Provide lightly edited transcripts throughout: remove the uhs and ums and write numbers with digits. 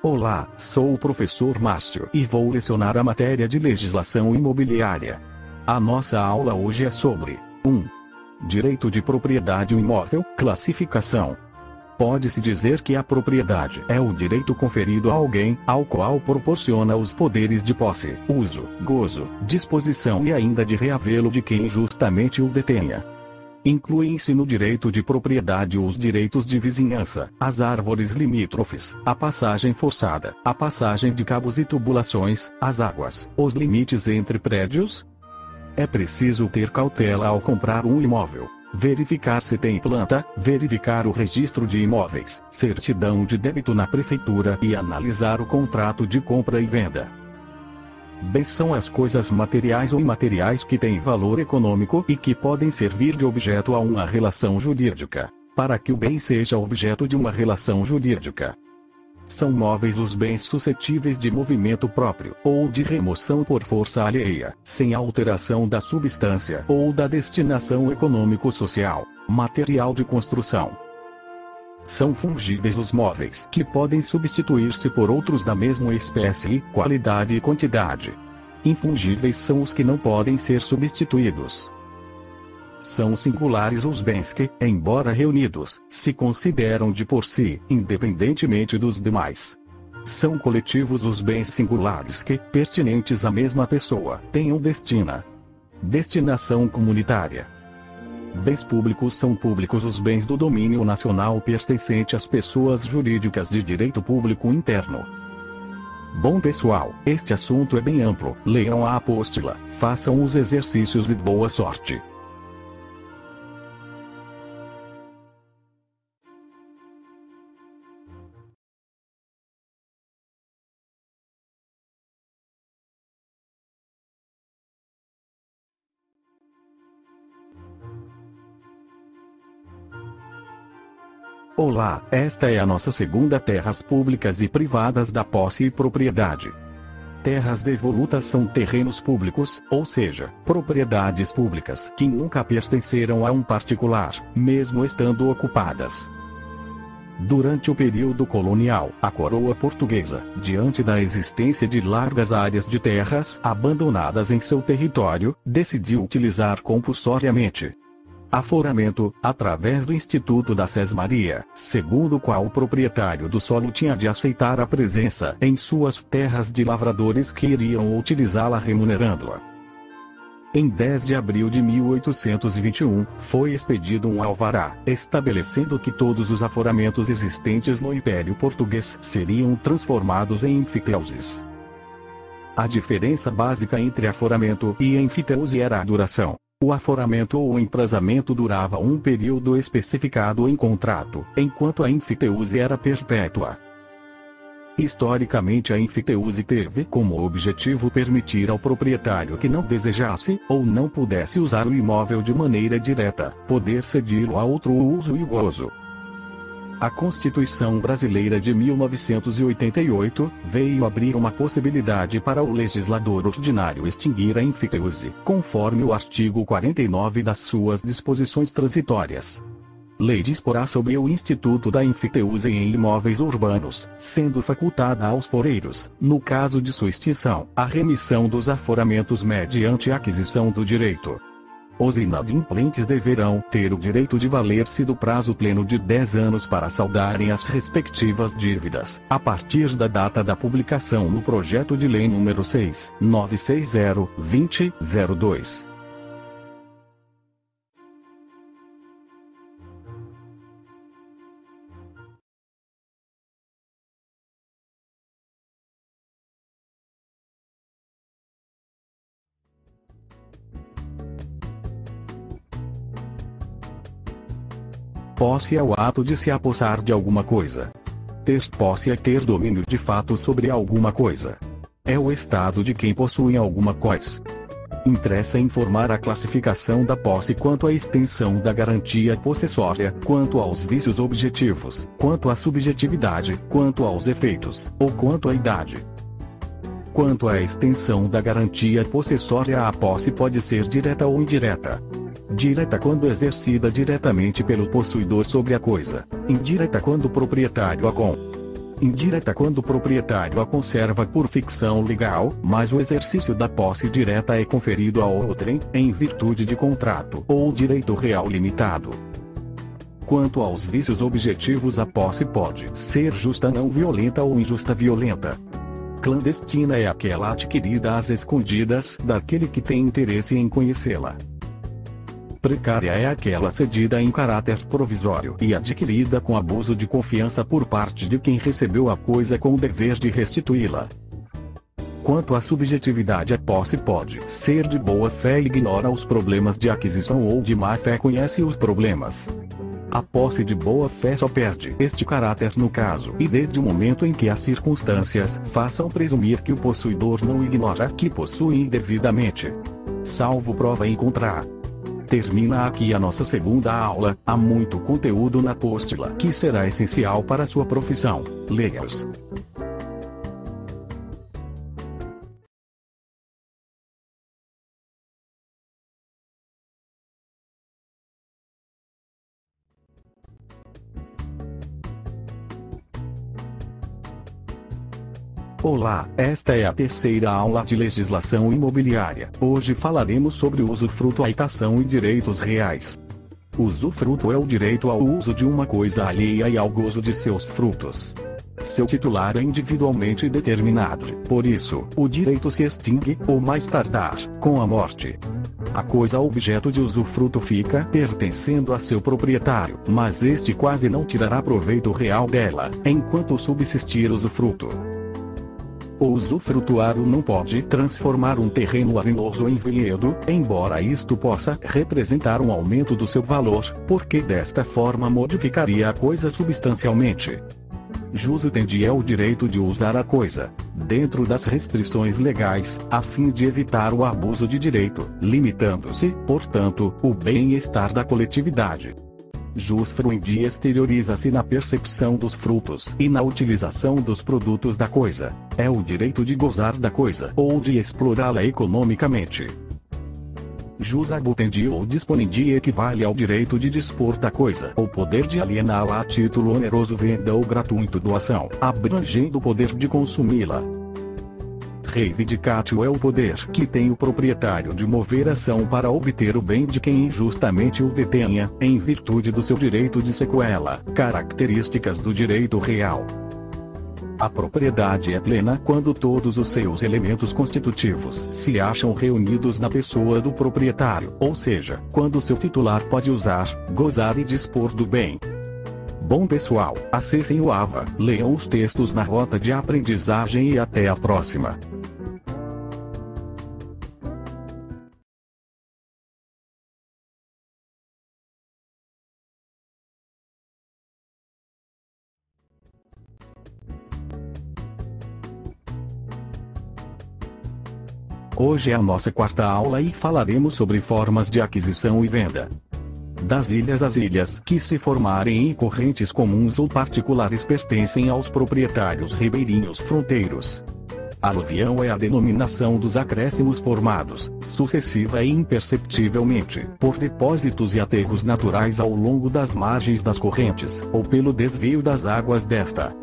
Olá, sou o professor Márcio e vou lecionar a matéria de legislação imobiliária. A nossa aula hoje é sobre 1. Direito de propriedade imóvel, classificação. Pode-se dizer que a propriedade é o direito conferido a alguém, ao qual proporciona os poderes de posse, uso, gozo, disposição e ainda de reavê-lo de quem justamente o detenha. Incluem-se no direito de propriedade os direitos de vizinhança, as árvores limítrofes, a passagem forçada, a passagem de cabos e tubulações, as águas, os limites entre prédios. É preciso ter cautela ao comprar um imóvel, verificar se tem planta, verificar o registro de imóveis, certidão de débito na prefeitura e analisar o contrato de compra e venda. Bens são as coisas materiais ou imateriais que têm valor econômico e que podem servir de objeto a uma relação jurídica, para que o bem seja objeto de uma relação jurídica. São móveis os bens suscetíveis de movimento próprio, ou de remoção por força alheia, sem alteração da substância ou da destinação econômico-social, material de construção. São fungíveis os móveis que podem substituir-se por outros da mesma espécie, qualidade e quantidade. Infungíveis são os que não podem ser substituídos. São singulares os bens que, embora reunidos, se consideram de por si, independentemente dos demais. São coletivos os bens singulares que, pertinentes à mesma pessoa, tenham destinação comunitária. Bens públicos são públicos os bens do domínio nacional pertencente às pessoas jurídicas de direito público interno. Bom pessoal, este assunto é bem amplo, leiam a apostila, façam os exercícios e boa sorte. Olá, esta é a nossa segunda terras públicas e privadas da posse e propriedade. Terras devolutas são terrenos públicos, ou seja, propriedades públicas que nunca pertenceram a um particular, mesmo estando ocupadas. Durante o período colonial, a coroa portuguesa, diante da existência de largas áreas de terras abandonadas em seu território, decidiu utilizar compulsoriamente aforamento, através do Instituto da Sesmaria, segundo o qual o proprietário do solo tinha de aceitar a presença em suas terras de lavradores que iriam utilizá-la remunerando-a. Em 10 de abril de 1821, foi expedido um alvará, estabelecendo que todos os aforamentos existentes no Império Português seriam transformados em enfiteuses. A diferença básica entre aforamento e enfiteuse era a duração. O aforamento ou emprazamento durava um período especificado em contrato, enquanto a enfiteuse era perpétua. Historicamente, a enfiteuse teve como objetivo permitir ao proprietário que não desejasse, ou não pudesse usar o imóvel de maneira direta, poder cedi-lo a outro uso e gozo. A Constituição Brasileira de 1988 veio abrir uma possibilidade para o legislador ordinário extinguir a enfiteuse, conforme o artigo 49 das suas disposições transitórias. Lei disporá sobre o Instituto da Enfiteuse em imóveis urbanos, sendo facultada aos foreiros, no caso de sua extinção, a remissão dos aforamentos mediante aquisição do direito. Os inadimplentes deverão ter o direito de valer-se do prazo pleno de 10 anos para saldarem as respectivas dívidas, a partir da data da publicação no Projeto de Lei nº 6.960/2002. Posse é o ato de se apossar de alguma coisa. Ter posse é ter domínio de fato sobre alguma coisa. É o estado de quem possui alguma coisa. Interessa informar a classificação da posse quanto à extensão da garantia possessória, quanto aos vícios objetivos, quanto à subjetividade, quanto aos efeitos, ou quanto à idade. Quanto à extensão da garantia possessória, a posse pode ser direta ou indireta. Direta quando exercida diretamente pelo possuidor sobre a coisa, indireta quando o proprietário a Indireta quando o proprietário a conserva por ficção legal, mas o exercício da posse direta é conferido a outrem, em virtude de contrato ou direito real limitado. Quanto aos vícios objetivos, a posse pode ser justa não violenta ou injusta violenta. Clandestina é aquela adquirida às escondidas daquele que tem interesse em conhecê-la. Precária é aquela cedida em caráter provisório e adquirida com abuso de confiança por parte de quem recebeu a coisa com o dever de restituí-la. Quanto à subjetividade, a posse pode ser de boa fé e ignora os problemas de aquisição, ou de má fé conhece os problemas. A posse de boa fé só perde este caráter no caso e desde o momento em que as circunstâncias façam presumir que o possuidor não ignora que possui indevidamente. Salvo prova em contrário. Termina aqui a nossa segunda aula. Há muito conteúdo na apóstila que será essencial para a sua profissão. Leia-os. Olá, esta é a terceira aula de legislação imobiliária. Hoje falaremos sobre usufruto, haitação e direitos reais. Usufruto é o direito ao uso de uma coisa alheia e ao gozo de seus frutos. Seu titular é individualmente determinado, por isso, o direito se extingue, ou mais tardar, com a morte. A coisa objeto de usufruto fica pertencendo a seu proprietário, mas este quase não tirará proveito real dela, enquanto subsistir usufruto. O usufrutuário não pode transformar um terreno arenoso em vinhedo, embora isto possa representar um aumento do seu valor, porque desta forma modificaria a coisa substancialmente. Jus utendi é o direito de usar a coisa, dentro das restrições legais, a fim de evitar o abuso de direito, limitando-se, portanto, o bem-estar da coletividade. Jus fruendi exterioriza-se na percepção dos frutos e na utilização dos produtos da coisa. É o direito de gozar da coisa ou de explorá-la economicamente. Jus abutendi ou disponendi equivale ao direito de dispor da coisa ou poder de aliená-la a título oneroso, venda ou gratuito, doação, abrangendo o poder de consumi-la. Reivindicatio é o poder que tem o proprietário de mover ação para obter o bem de quem injustamente o detenha, em virtude do seu direito de sequela. Características do direito real. A propriedade é plena quando todos os seus elementos constitutivos se acham reunidos na pessoa do proprietário, ou seja, quando seu titular pode usar, gozar e dispor do bem. Bom pessoal, acessem o AVA, leiam os textos na rota de aprendizagem e até a próxima. Hoje é a nossa quarta aula e falaremos sobre formas de aquisição e venda. Das ilhas, as ilhas que se formarem em correntes comuns ou particulares pertencem aos proprietários ribeirinhos fronteiros. Aluvião é a denominação dos acréscimos formados, sucessiva e imperceptivelmente, por depósitos e aterros naturais ao longo das margens das correntes, ou pelo desvio das águas desta.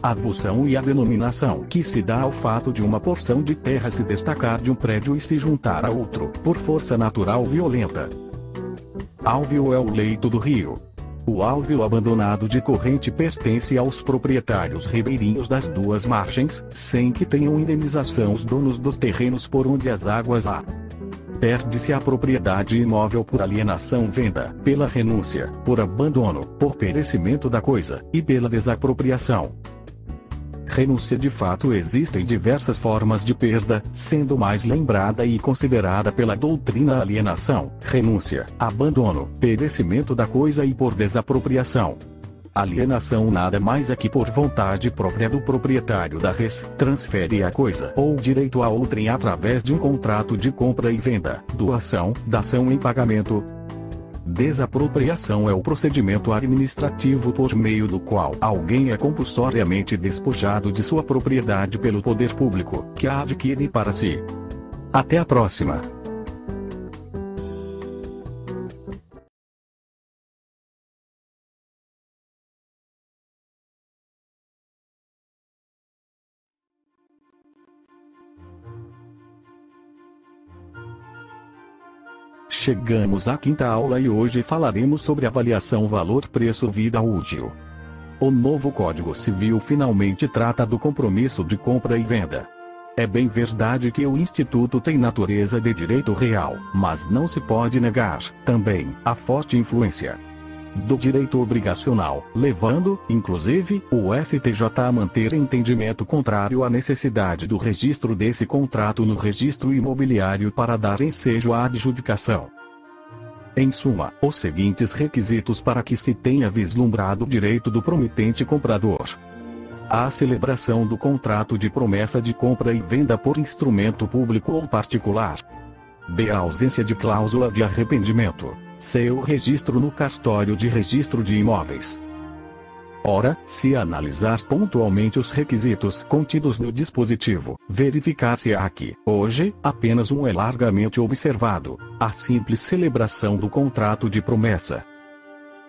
Avulsão e a denominação que se dá ao fato de uma porção de terra se destacar de um prédio e se juntar a outro, por força natural violenta. Alvio é o leito do rio. O alvio abandonado de corrente pertence aos proprietários ribeirinhos das duas margens, sem que tenham indenização os donos dos terrenos por onde as águas há. Perde-se a propriedade imóvel por alienação, venda, pela renúncia, por abandono, por perecimento da coisa, e pela desapropriação. Renúncia. De fato existem diversas formas de perda, sendo mais lembrada e considerada pela doutrina a alienação, renúncia, abandono, perecimento da coisa e por desapropriação. Alienação nada mais é que por vontade própria do proprietário da res, transfere a coisa ou direito a outrem através de um contrato de compra e venda, doação, dação em pagamento. Desapropriação é o procedimento administrativo por meio do qual alguém é compulsoriamente despojado de sua propriedade pelo poder público, que a adquire para si. Até a próxima! chegamos à quinta aula e hoje falaremos sobre avaliação valor-preço vida útil. O novo Código Civil finalmente trata do compromisso de compra e venda. É bem verdade que o Instituto tem natureza de direito real, mas não se pode negar, também, a forte influência do direito obrigacional, levando, inclusive, o STJ a manter entendimento contrário à necessidade do registro desse contrato no registro imobiliário para dar ensejo à adjudicação. Em suma, os seguintes requisitos para que se tenha vislumbrado o direito do promitente comprador: a celebração do contrato de promessa de compra e venda por instrumento público ou particular. B. A ausência de cláusula de arrependimento. C. O registro no cartório de registro de imóveis. Ora, se analisar pontualmente os requisitos contidos no dispositivo, verificar-se-á que, hoje, apenas um é largamente observado: a simples celebração do contrato de promessa.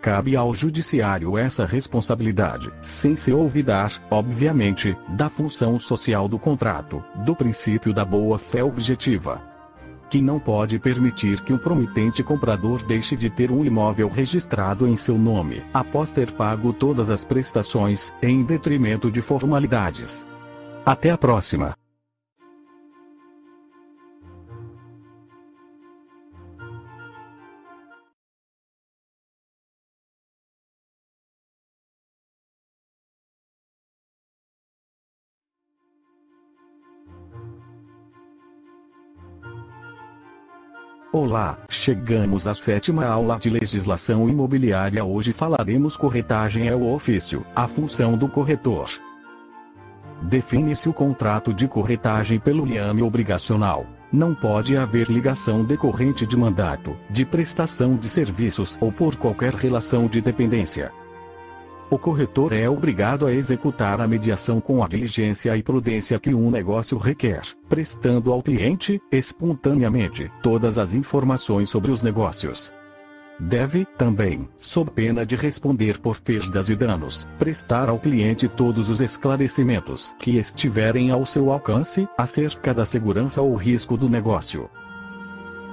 Cabe ao judiciário essa responsabilidade, sem se olvidar, obviamente, da função social do contrato, do princípio da boa-fé objetiva, que não pode permitir que um promitente comprador deixe de ter um imóvel registrado em seu nome, após ter pago todas as prestações, em detrimento de formalidades. Até a próxima! Olá, chegamos à sétima aula de legislação imobiliária. Hoje falaremos corretagem é o ofício, a função do corretor. Define-se o contrato de corretagem pelo liame obrigacional. Não pode haver ligação decorrente de mandato, de prestação de serviços ou por qualquer relação de dependência. O corretor é obrigado a executar a mediação com a diligência e prudência que um negócio requer, prestando ao cliente, espontaneamente, todas as informações sobre os negócios. Deve, também, sob pena de responder por perdas e danos, prestar ao cliente todos os esclarecimentos que estiverem ao seu alcance, acerca da segurança ou risco do negócio.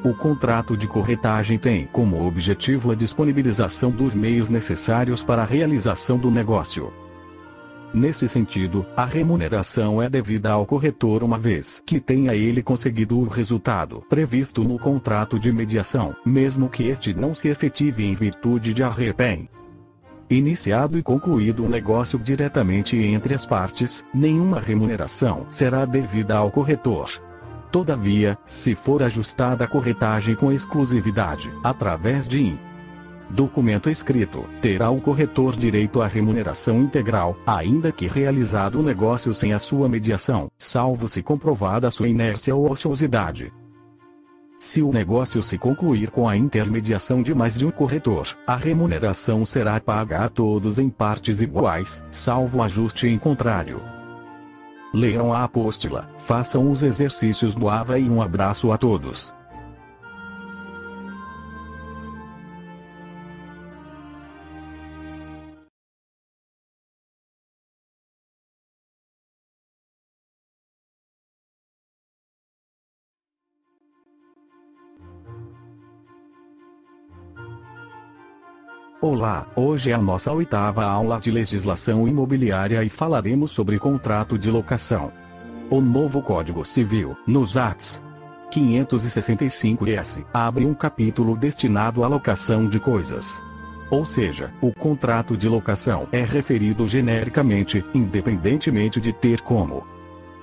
O contrato de corretagem tem como objetivo a disponibilização dos meios necessários para a realização do negócio. Nesse sentido, a remuneração é devida ao corretor uma vez que tenha ele conseguido o resultado previsto no contrato de mediação, mesmo que este não se efetive em virtude de arrependimento. Iniciado e concluído o negócio diretamente entre as partes, nenhuma remuneração será devida ao corretor. Todavia, se for ajustada a corretagem com exclusividade, através de documento escrito, terá o corretor direito à remuneração integral, ainda que realizado o negócio sem a sua mediação, salvo se comprovada a sua inércia ou ociosidade. Se o negócio se concluir com a intermediação de mais de um corretor, a remuneração será paga a todos em partes iguais, salvo ajuste em contrário. Leiam a apóstila, façam os exercícios do AVA e um abraço a todos. Olá, hoje é a nossa oitava aula de legislação imobiliária e falaremos sobre contrato de locação. O novo Código Civil, nos arts. 565-S, abre um capítulo destinado à locação de coisas. Ou seja, o contrato de locação é referido genericamente, independentemente de ter como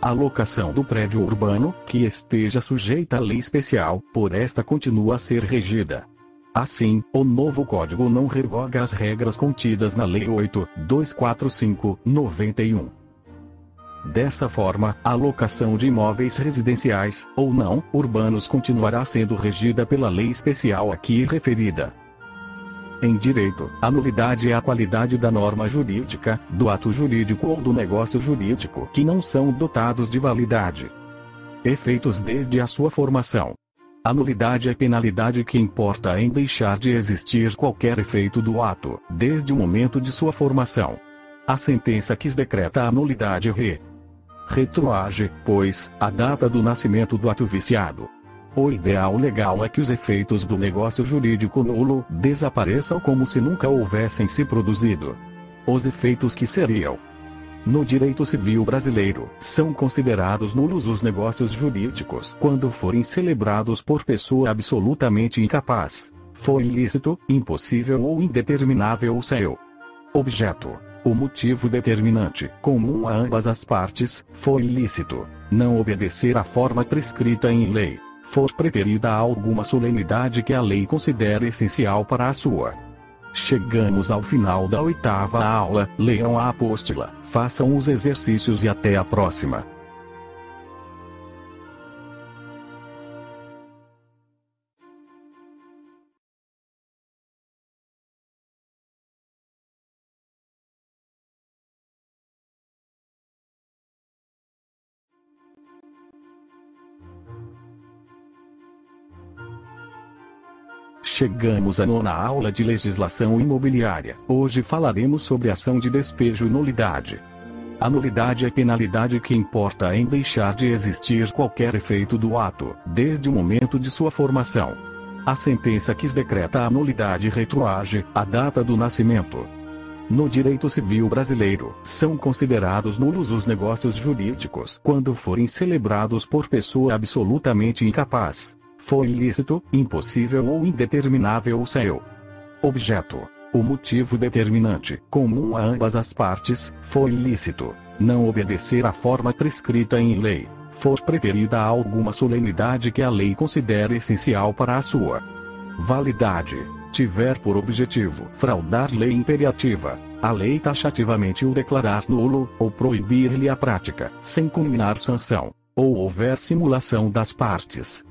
a locação do prédio urbano, que esteja sujeita à lei especial, por esta continua a ser regida. Assim, o novo Código não revoga as regras contidas na Lei 8.245/91. Dessa forma, a locação de imóveis residenciais, ou não, urbanos continuará sendo regida pela lei especial aqui referida. Em direito, a nulidade é a qualidade da norma jurídica, do ato jurídico ou do negócio jurídico que não são dotados de validade. Efeitos desde a sua formação. A nulidade é penalidade que importa em deixar de existir qualquer efeito do ato, desde o momento de sua formação. A sentença que decreta a nulidade retroage, pois, à data do nascimento do ato viciado. O ideal legal é que os efeitos do negócio jurídico nulo desapareçam como se nunca houvessem se produzido. Os efeitos que seriam: no direito civil brasileiro, são considerados nulos os negócios jurídicos quando forem celebrados por pessoa absolutamente incapaz, for ilícito, impossível ou indeterminável o seu objeto. O motivo determinante, comum a ambas as partes, for ilícito, não obedecer à forma prescrita em lei, for preterida a alguma solenidade que a lei considere essencial para a sua. Chegamos ao final da 8ª aula. Leiam a apóstila, façam os exercícios e até a próxima. Chegamos à 9ª aula de legislação imobiliária. Hoje falaremos sobre ação de despejo e nulidade. A nulidade é a penalidade que importa em deixar de existir qualquer efeito do ato, desde o momento de sua formação. A sentença que decreta a nulidade retroage à data do nascimento. No direito civil brasileiro, são considerados nulos os negócios jurídicos quando forem celebrados por pessoa absolutamente incapaz, for ilícito, impossível ou indeterminável o seu objeto. O motivo determinante, comum a ambas as partes, for ilícito, não obedecer à forma prescrita em lei, for preterida a alguma solenidade que a lei considere essencial para a sua validade, tiver por objetivo fraudar lei imperativa, a lei taxativamente o declarar nulo, ou proibir-lhe a prática, sem culminar sanção, ou houver simulação das partes.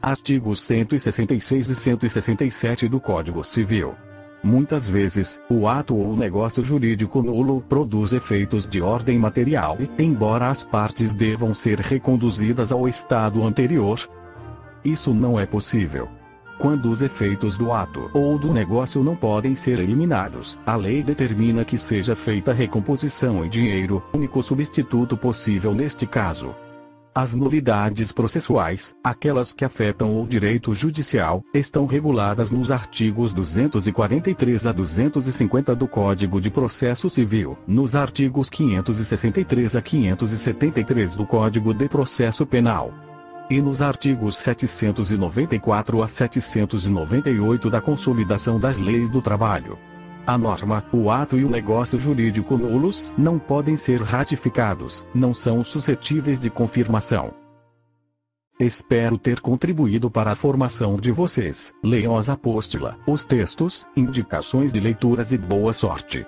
Artigos 166 e 167 do Código Civil. Muitas vezes, o ato ou negócio jurídico nulo produz efeitos de ordem material e, embora as partes devam ser reconduzidas ao estado anterior, isso não é possível. Quando os efeitos do ato ou do negócio não podem ser eliminados, a lei determina que seja feita recomposição em dinheiro, único substituto possível neste caso. As nulidades processuais, aquelas que afetam o direito judicial, estão reguladas nos artigos 243 a 250 do Código de Processo Civil, nos artigos 563 a 573 do Código de Processo Penal e nos artigos 794 a 798 da Consolidação das Leis do Trabalho. A norma, o ato e o negócio jurídico nulos não podem ser ratificados, não são suscetíveis de confirmação. Espero ter contribuído para a formação de vocês. Leiam as apóstila, os textos, indicações de leituras e boa sorte.